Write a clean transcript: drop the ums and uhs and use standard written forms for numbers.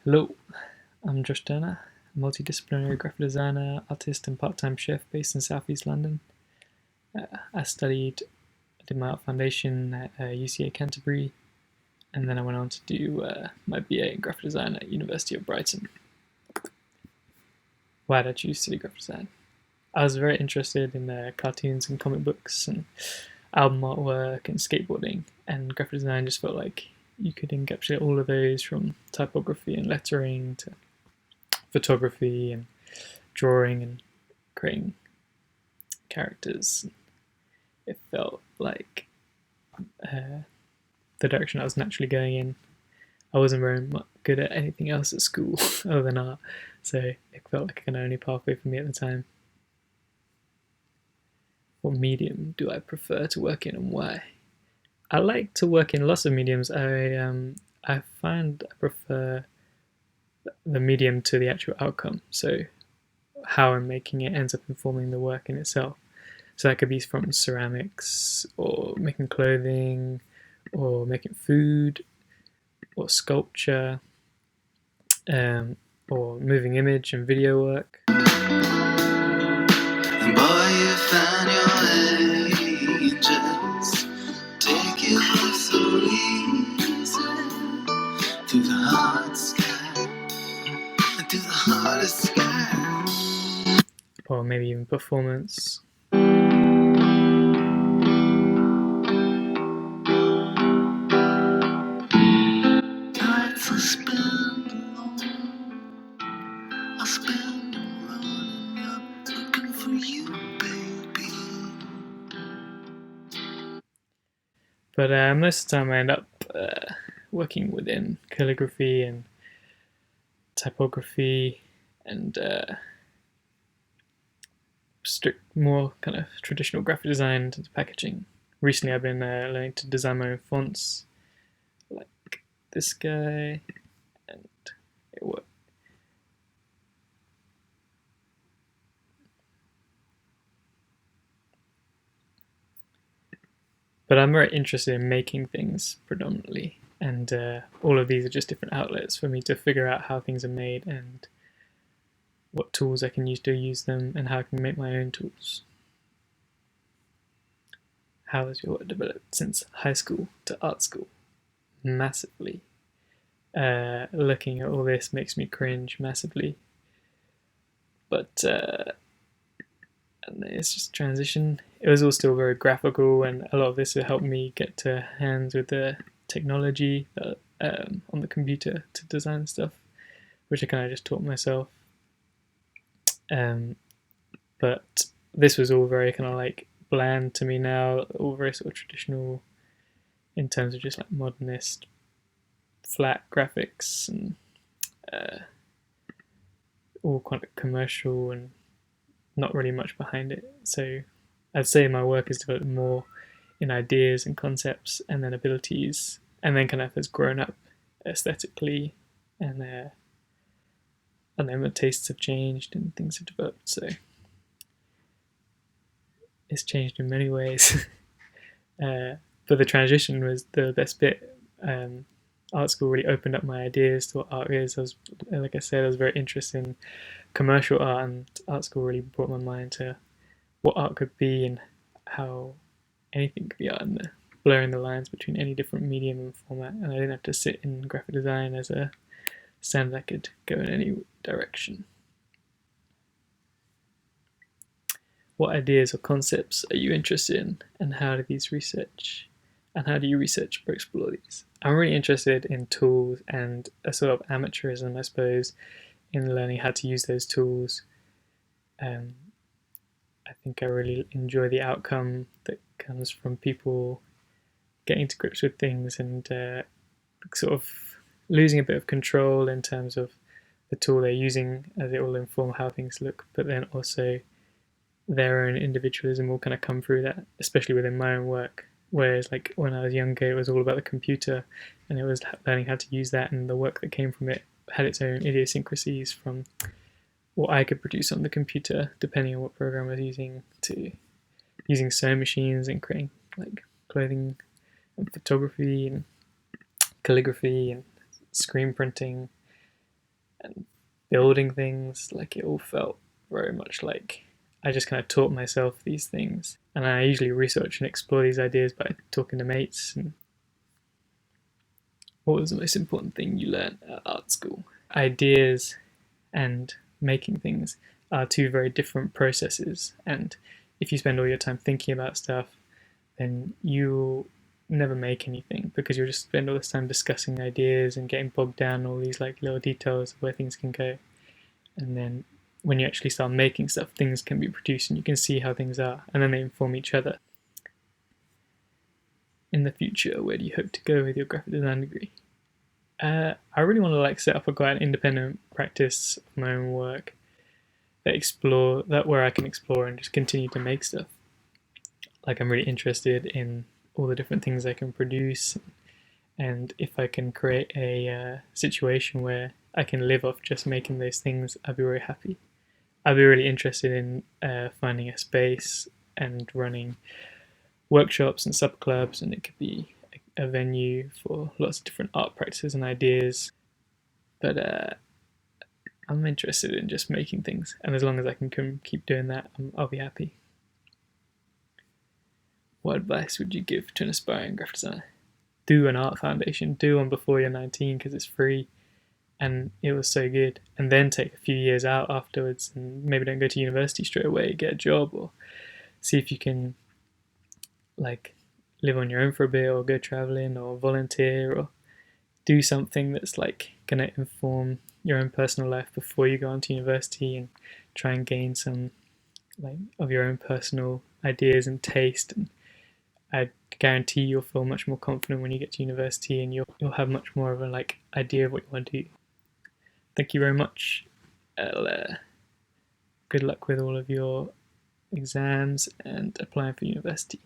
Hello, I'm Josh Turner, a multidisciplinary graphic designer, artist, and part-time chef based in Southeast London. I did my art foundation at UCA Canterbury, and then I went on to do my BA in graphic design at University of Brighton. Why did I choose to do graphic design? I was very interested in cartoons and comic books and album artwork and skateboarding, and graphic design just felt like you could encapsulate all of those, from typography and lettering to photography and drawing and creating characters. It felt like the direction I was naturally going in. I wasn't very good at anything else at school other than art, so it felt like an only pathway for me at the time. What medium do I prefer to work in and why? I like to work in lots of mediums. I find I prefer the medium to the actual outcome. So how I'm making it ends up informing the work in itself. So that could be from ceramics, or making clothing, or making food, or sculpture, or moving image and video work. And boy, you found your angels, take it so easy through the hard sky, through the hardest sky. Or maybe even performance. But most of the time I end up working within calligraphy and typography and more kind of traditional graphic design in terms of packaging. Recently I've been learning to design my own fonts, like this guy, and it works. But I'm very interested in making things predominantly, and all of these are just different outlets for me to figure out how things are made and what tools I can use to use them, and how I can make my own tools. How has your work developed since high school to art school? Massively. Looking at all this makes me cringe massively. But it's just transition. It was all still very graphical, and a lot of this will help me get to hands with the technology on the computer to design stuff, which I kind of just taught myself. But this was all very kind of like bland to me now, all very sort of traditional in terms of just like modernist flat graphics, and all kind of commercial and not really much behind it. So I'd say my work has developed more in ideas and concepts, and then abilities, and then kind of has grown up aesthetically, and then my tastes have changed and things have developed. So it's changed in many ways. But the transition was the best bit. Art school really opened up my ideas to what art is. Like I said, I was very interested in commercial art, and art school really brought my mind to what art could be and how anything could be art, and blurring the lines between any different medium and format. And I didn't have to sit in graphic design as a standard. I could go in any direction. What ideas or concepts are you interested in, and how do you research or explore these? I'm really interested in tools and a sort of amateurism, I suppose, in learning how to use those tools. I think I really enjoy the outcome that comes from people getting to grips with things, and sort of losing a bit of control in terms of the tool they're using, as it will inform how things look, but then also their own individualism will kind of come through that, especially within my own work. Whereas like when I was younger, it was all about the computer, and it was learning how to use that, and the work that came from it had its own idiosyncrasies from what I could produce on the computer, depending on what program I was using, to using sewing machines and creating like clothing and photography and calligraphy and screen printing, and building things. Like, it all felt very much like I just kind of taught myself these things. And I usually research and explore these ideas by talking to mates. And what was the most important thing you learned at art school? Ideas and making things are two very different processes. And if you spend all your time thinking about stuff, then you'll never make anything, because you'll just spend all this time discussing ideas and getting bogged down in all these like little details of where things can go. And then when you actually start making stuff, things can be produced and you can see how things are, and then they inform each other. In the future, where do you hope to go with your graphic design degree? I really want to like set up a quite an independent practice of my own work that where I can explore and just continue to make stuff. Like, I'm really interested in all the different things I can produce, and if I can create a situation where I can live off just making those things, I'd be very happy. I'd be really interested in finding a space and running workshops and sub clubs, and it could be a venue for lots of different art practices and ideas. But I'm interested in just making things, and as long as I can keep doing that, I'll be happy. What advice would you give to an aspiring graphic designer? Do an art foundation, do one before you're 19 because it's free and it was so good. And then take a few years out afterwards, and maybe don't go to university straight away, get a job, or see if you can like live on your own for a bit, or go traveling, or volunteer, or do something that's like gonna inform your own personal life before you go on to university, and try and gain some like of your own personal ideas and taste. And I guarantee you'll feel much more confident when you get to university, and you'll have much more of a like idea of what you want to do. Thank you very much. Good luck with all of your exams and applying for university.